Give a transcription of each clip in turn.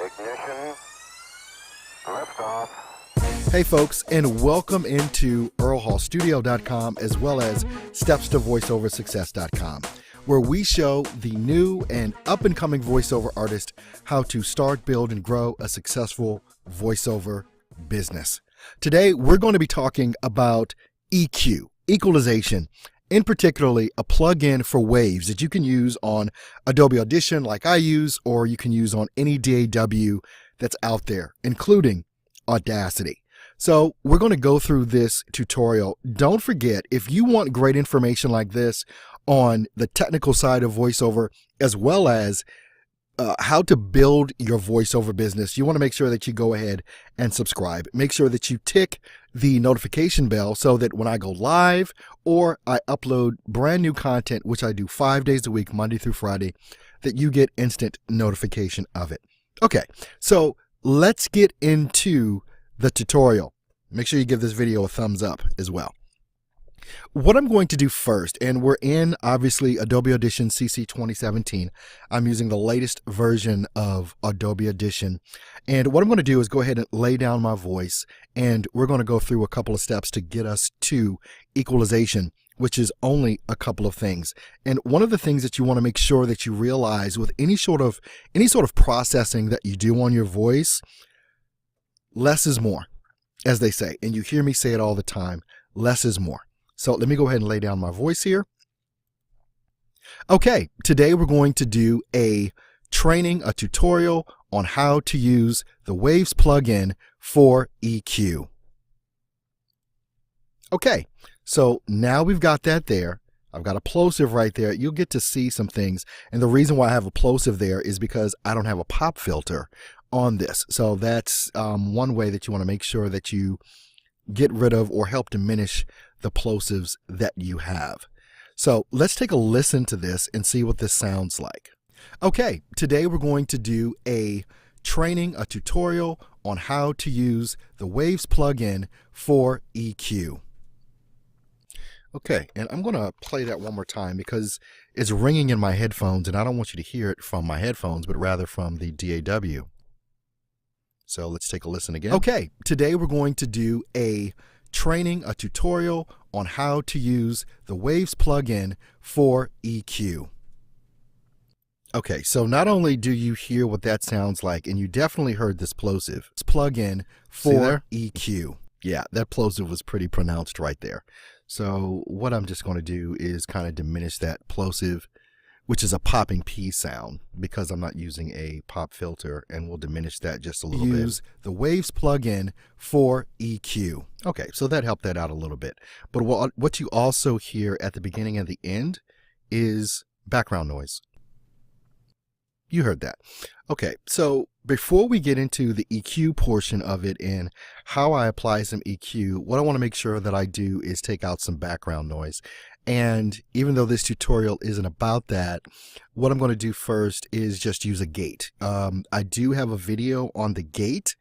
Ignition. Liftoff. Hey folks, and welcome into earlhallstudio.com as well as stepstovoiceoversuccess.com, where we show the new and up-and-coming voiceover artist how to start, build, and grow a successful voiceover business. Today, we're going to be talking about EQ, equalization, in particularly a plugin for waves that you can use on Adobe Audition like I use, or you can use on any DAW that's out there, including Audacity. So we're going to go through this tutorial. Don't forget, if you want great information like this on the technical side of voiceover, as well as how to build your voiceover business, you want to make sure that you go ahead and subscribe. Make sure that you tick the notification bell so that when I go live or I upload brand new content, which I do 5 days a week, Monday through Friday, that you get instant notification of it. Okay, so let's get into the tutorial. Make sure you give this video a thumbs up as well. What I'm going to do first, and we're in obviously Adobe Audition CC 2017. I'm using the latest version of Adobe Audition. And what I'm going to do is go ahead and lay down my voice, and we're going to go through a couple of steps to get us to equalization, which is only a couple of things. And one of the things that you want to make sure that you realize with any sort of processing that you do on your voice, less is more, as they say. And you hear me say it all the time, less is more. So let me go ahead and lay down my voice here. Okay, today we're going to do a tutorial on how to use the Waves plugin for EQ. Okay, so now we've got that there. I've got a plosive right there. You'll get to see some things. And the reason why I have a plosive there is because I don't have a pop filter on this. So that's one way that you want to make sure that you get rid of or help diminish the plosives that you have. So let's take a listen to this and see what this sounds like. Okay, today we're going to do a tutorial on how to use the Waves plugin for EQ. Okay, and I'm going to play that one more time because it's ringing in my headphones and I don't want you to hear it from my headphones, but rather from the DAW. So let's take a listen again. Okay, today we're going to do a tutorial on how to use the Waves plugin for EQ. Okay, so not only do you hear what that sounds like, and you definitely heard this plosive. It's plugin for EQ. Yeah, that plosive was pretty pronounced right there. So what I'm just going to do is kind of diminish that plosive, which is a popping P sound, because I'm not using a pop filter, and we'll diminish that just a little bit. Use the Waves plugin for EQ. Okay, so that helped that out a little bit. But what you also hear at the beginning and the end is background noise. You heard that. Okay, so before we get into the EQ portion of it and how I apply some EQ, what I want to make sure that I do is take out some background noise. And even though this tutorial isn't about that, what I'm going to do first is just use a gate. I do have a video on the gate,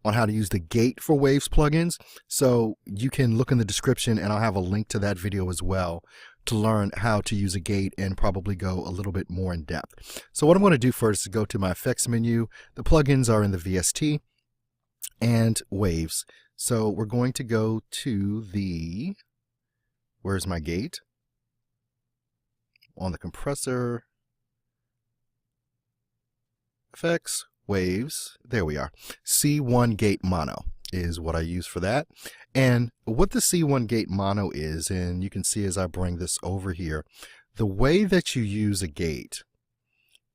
on how to use the gate for Waves plugins. So you can look in the description and I'll have a link to that video as well to learn how to use a gate and probably go a little bit more in depth. So what I'm going to do first is go to my effects menu. The plugins are in the VST and Waves. So we're going to go to the, where's my gate? On the compressor, effects, Waves, there we are. C1 gate mono is what I use for that. And what the C1 gate mono is, and you can see as I bring this over here, the way that you use a gate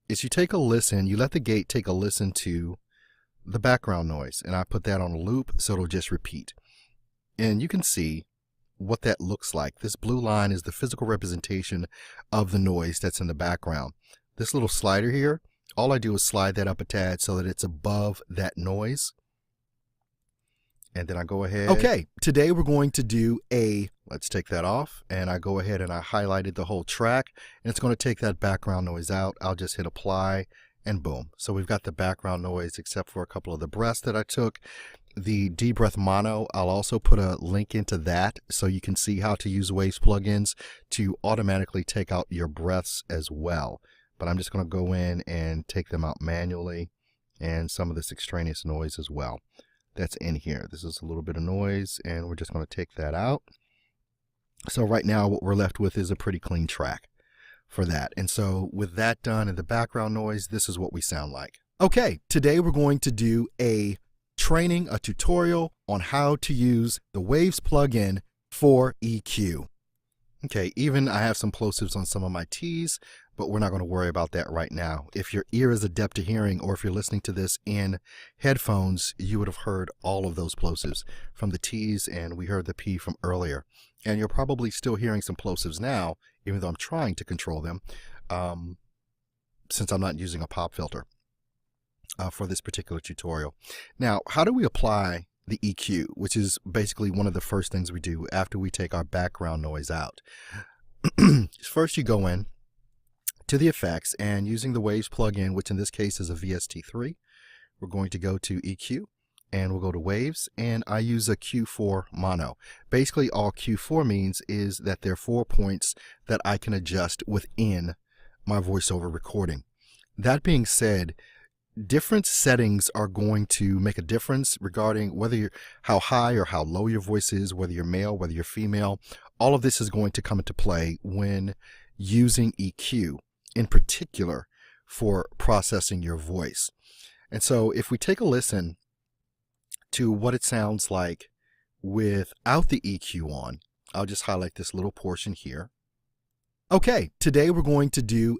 is you take a listen, you let the gate take a listen to the background noise, and I put that on a loop so it'll just repeat. And you can see what that looks like. This blue line is the physical representation of the noise that's in the background. This little slider here, all I do is slide that up a tad so that it's above that noise. And then I go ahead. Okay, today we're going to do let's take that off, and I go ahead and I highlighted the whole track, and it's going to take that background noise out. I'll just hit apply and boom. So we've got the background noise except for a couple of the breaths that I took. The deep breath mono, I'll also put a link into that so you can see how to use Waves plugins to automatically take out your breaths as well. But I'm just going to go in and take them out manually and some of this extraneous noise as well that's in here. This is a little bit of noise, and we're just going to take that out. So right now what we're left with is a pretty clean track for that. And so with that done and the background noise, this is what we sound like. Okay, today we're going to do a tutorial on how to use the Waves plugin for EQ. Okay, even I have some plosives on some of my T's, but we're not going to worry about that right now. If your ear is adept to hearing, or if you're listening to this in headphones, you would have heard all of those plosives from the T's, and we heard the P from earlier. And you're probably still hearing some plosives now, even though I'm trying to control them, since I'm not using a pop filter for this particular tutorial. Now, how do we apply the EQ, which is basically one of the first things we do after we take our background noise out? First, you go in to the effects, and using the Waves plugin, which in this case is a VST3, we're going to go to EQ, and we'll go to Waves, and I use a Q4 mono. Basically, all Q4 means is that there are 4 points that I can adjust within my voiceover recording. That being said, different settings are going to make a difference regarding whether how high or how low your voice is, whether you're male, whether you're female. All of this is going to come into play when using EQ, in particular for processing your voice. And so if we take a listen to what it sounds like without the EQ on, I'll just highlight this little portion here. Okay, today we're going to do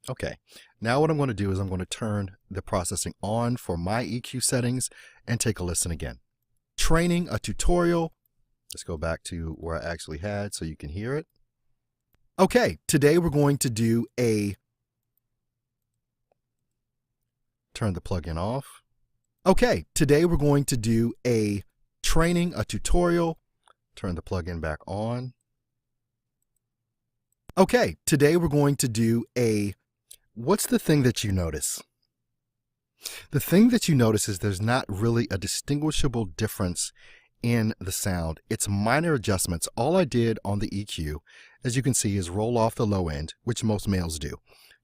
okay, now what I'm going to do is I'm going to turn the processing on for my EQ settings and take a listen again. Training a tutorial. Let's go back to where I actually had so you can hear it. Okay, today we're going to do turn the plugin off. Okay, today we're going to do a tutorial. Turn the plugin back on. Okay, today we're going to do what's the thing that you notice? The thing that you notice is there's not really a distinguishable difference in the sound. It's minor adjustments. All I did on the EQ, as you can see, is roll off the low end, which most males do.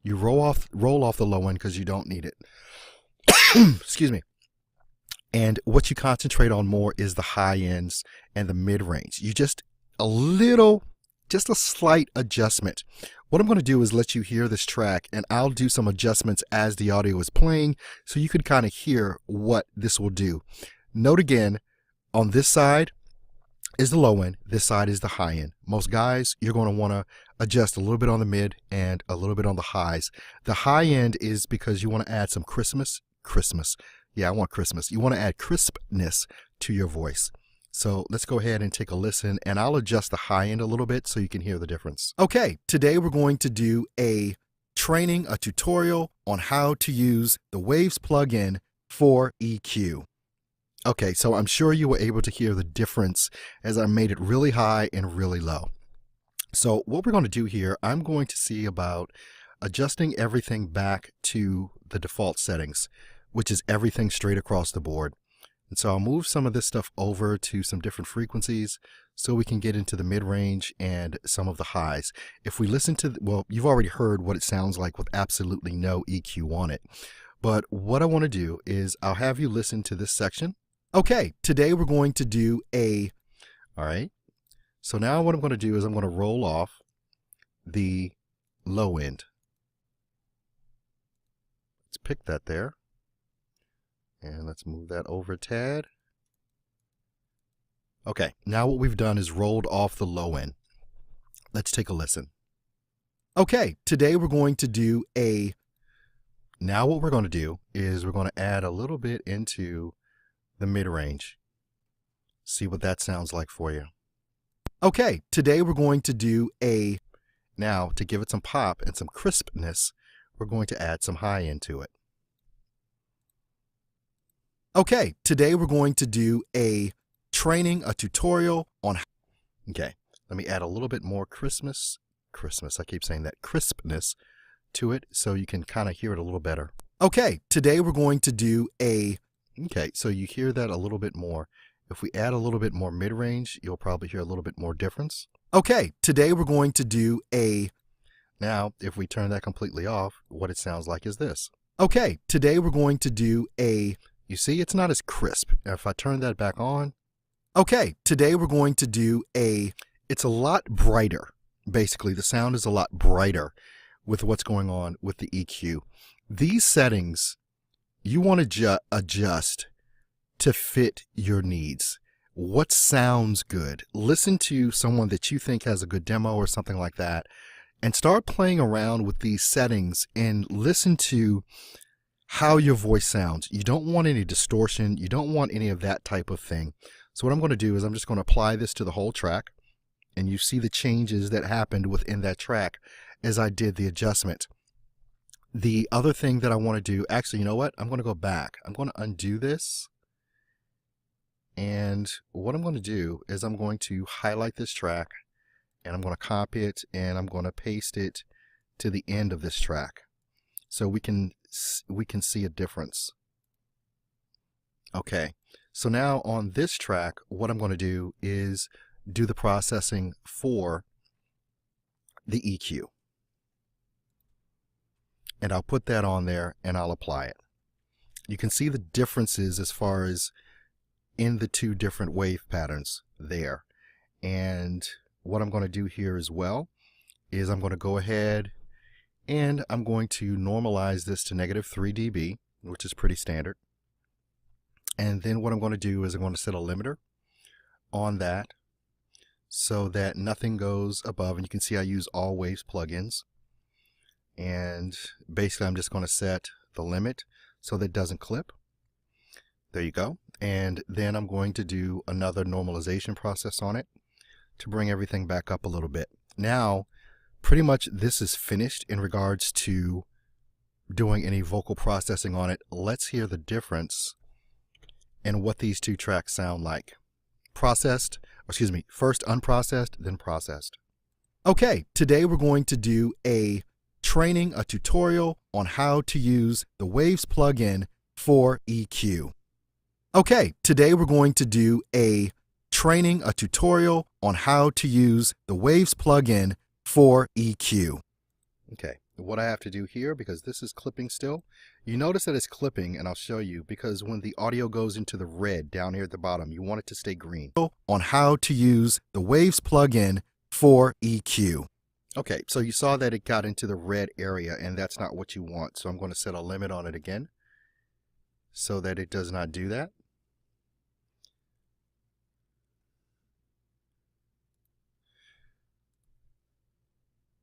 You roll off the low end because you don't need it. Excuse me. And what you concentrate on more is the high ends and the mid range. You just a slight adjustment. What I'm going to do is let you hear this track, and I'll do some adjustments as the audio is playing so you can kind of hear what this will do. Note again, on this side is the low end, this side is the high end. Most guys, you're going to want to adjust a little bit on the mid and a little bit on the highs. The high end is because you want to add some crispness. Yeah, I want Christmas. You want to add crispness to your voice. So let's go ahead and take a listen, and I'll adjust the high end a little bit so you can hear the difference. Okay, today we're going to do a tutorial on how to use the Waves plugin for EQ. Okay, so I'm sure you were able to hear the difference as I made it really high and really low. So what we're going to do here, I'm going to see about adjusting everything back to the default settings, which is everything straight across the board. And so I'll move some of this stuff over to some different frequencies so we can get into the mid-range and some of the highs. If we listen to, well, you've already heard what it sounds like with absolutely no EQ on it. But what I want to do is I'll have you listen to this section. Okay, today we're going to do all right. So now what I'm going to do is I'm going to roll off the low end. Let's pick that there. And let's move that over a tad. Okay, now what we've done is rolled off the low end. Let's take a listen. Okay, today we're going to do now what we're going to do is we're going to add a little bit into the mid-range. See what that sounds like for you. Okay, today we're going to do now to give it some pop and some crispness, we're going to add some high end to it. Okay, today we're going to do a tutorial on, okay, let me add a little bit more crispness, I keep saying that, crispness to it so you can kind of hear it a little better. Okay, today we're going to do okay, so you hear that a little bit more. If we add a little bit more mid-range, you'll probably hear a little bit more difference. Okay, today we're going to do now if we turn that completely off, what it sounds like is this. Okay, today we're going to do you see, it's not as crisp. If I turn that back on. Okay, today we're going to do it's a lot brighter. Basically, the sound is a lot brighter with what's going on with the EQ. These settings, you want to adjust to fit your needs. What sounds good? Listen to someone that you think has a good demo or something like that, and start playing around with these settings and listen to how your voice sounds. You don't want any distortion. You don't want any of that type of thing. So what I'm going to do is I'm just going to apply this to the whole track, and you see the changes that happened within that track as I did the adjustment. The other thing that I want to do, actually, you know what? I'm going to go back. I'm going to undo this. And what I'm going to do is I'm going to highlight this track, and I'm going to copy it, and I'm going to paste it to the end of this track so we can see a difference. Okay, so now on this track, what I'm going to do is do the processing for the EQ. And I'll put that on there and I'll apply it. You can see the differences as far as in the two different wave patterns there. And what I'm going to do here as well is I'm going to go ahead and I'm going to normalize this to -3 dB, which is pretty standard. And then what I'm going to do is I'm going to set a limiter on that so that nothing goes above. And you can see I use all waves plugins. And basically I'm just going to set the limit so that it doesn't clip. There you go. And then I'm going to do another normalization process on it to bring everything back up a little bit. Now, pretty much this is finished in regards to doing any vocal processing on it. Let's hear the difference in what these two tracks sound like. Processed, excuse me, first unprocessed, then processed. Okay, today we're going to do a tutorial on how to use the Waves plugin for EQ. Okay, today we're going to do a tutorial on how to use the Waves plugin for EQ. Okay, what I have to do here, because this is clipping still, you notice that it's clipping, and I'll show you, because when the audio goes into the red down here at the bottom, you want it to stay green. On how to use the Waves plugin for EQ. Okay, so you saw that it got into the red area, and that's not what you want. So I'm going to set a limit on it again so that it does not do that.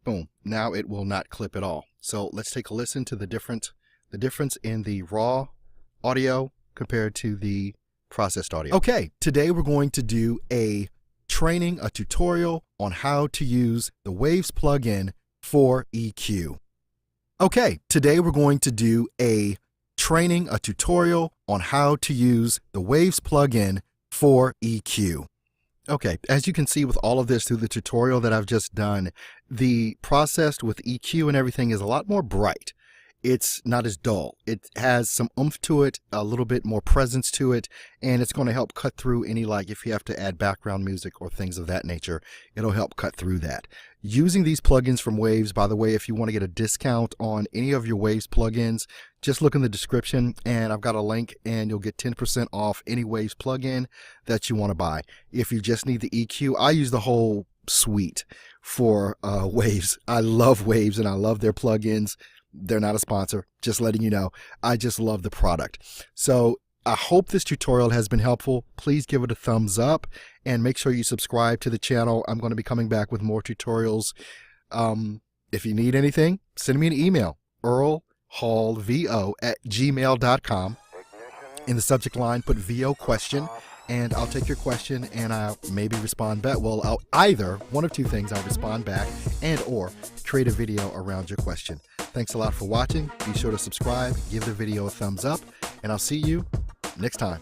Boom. Now it will not clip at all. So let's take a listen to the difference in the raw audio compared to the processed audio. Okay, today we're going to do a tutorial on how to use the Waves plugin for EQ. Okay, today we're going to do a tutorial on how to use the Waves plugin for EQ. Okay, as you can see with all of this through the tutorial that I've just done, the processed with EQ and everything is a lot more bright. It's not as dull. It has some oomph to it, a little bit more presence to it, and it's going to help cut through any, like if you have to add background music or things of that nature, it'll help cut through that. Using these plugins from Waves, by the way, if you want to get a discount on any of your Waves plugins, just look in the description and I've got a link and you'll get 10% off any Waves plugin that you want to buy. If you just need the EQ, I use the whole suite for Waves. I love Waves and I love their plugins. They're not a sponsor, just letting you know. I just love the product. So I hope this tutorial has been helpful. Please give it a thumbs up and make sure you subscribe to the channel. I'm going to be coming back with more tutorials. If you need anything, send me an email, earlhallvo@gmail.com. In the subject line, put VO question, and I'll take your question and I'll maybe respond back. Well, I'll either, one of two things, I'll respond back and or create a video around your question. Thanks a lot for watching. Be sure to subscribe, give the video a thumbs up, and I'll see you next time.